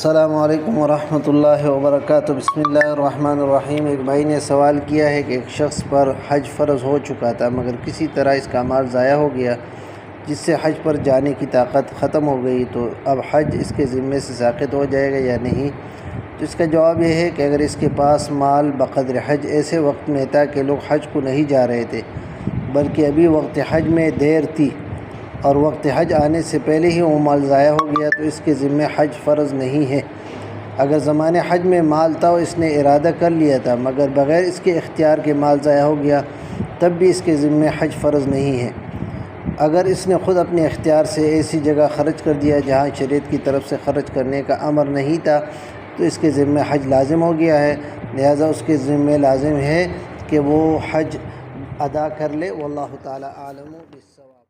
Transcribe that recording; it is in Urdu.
السلام علیکم ورحمۃ اللہ وبرکاتہ۔ بسم اللہ الرحمن الرحیم۔ ایک بھائی نے سوال کیا ہے کہ ایک شخص پر حج فرض ہو چکا تھا مگر کسی طرح اس کا مال ضائع ہو گیا جس سے حج پر جانے کی طاقت ختم ہو گئی، تو اب حج اس کے ذمے سے ساقط ہو جائے گا یا نہیں؟ تو اس کا جواب یہ ہے کہ اگر اس کے پاس مال بقدر حج ایسے وقت میں تھا کہ لوگ حج کو نہیں جا رہے تھے بلکہ ابھی وقت حج میں دیر تھی اور وقت حج آنے سے پہلے ہی وہ مال ضائع ہو گیا تو اس کے ذمے حج فرض نہیں ہے۔ اگر زمانے حج میں مال تھا اور اس نے ارادہ کر لیا تھا مگر بغیر اس کے اختیار کے مال ضائع ہو گیا تب بھی اس کے ذمے حج فرض نہیں ہے۔ اگر اس نے خود اپنے اختیار سے ایسی جگہ خرچ کر دیا جہاں شریعت کی طرف سے خرچ کرنے کا امر نہیں تھا تو اس کے ذمے حج لازم ہو گیا ہے، لہذا اس کے ذمے لازم ہے کہ وہ حج ادا کر لے۔ واللہ تعالی عالم بالصواب۔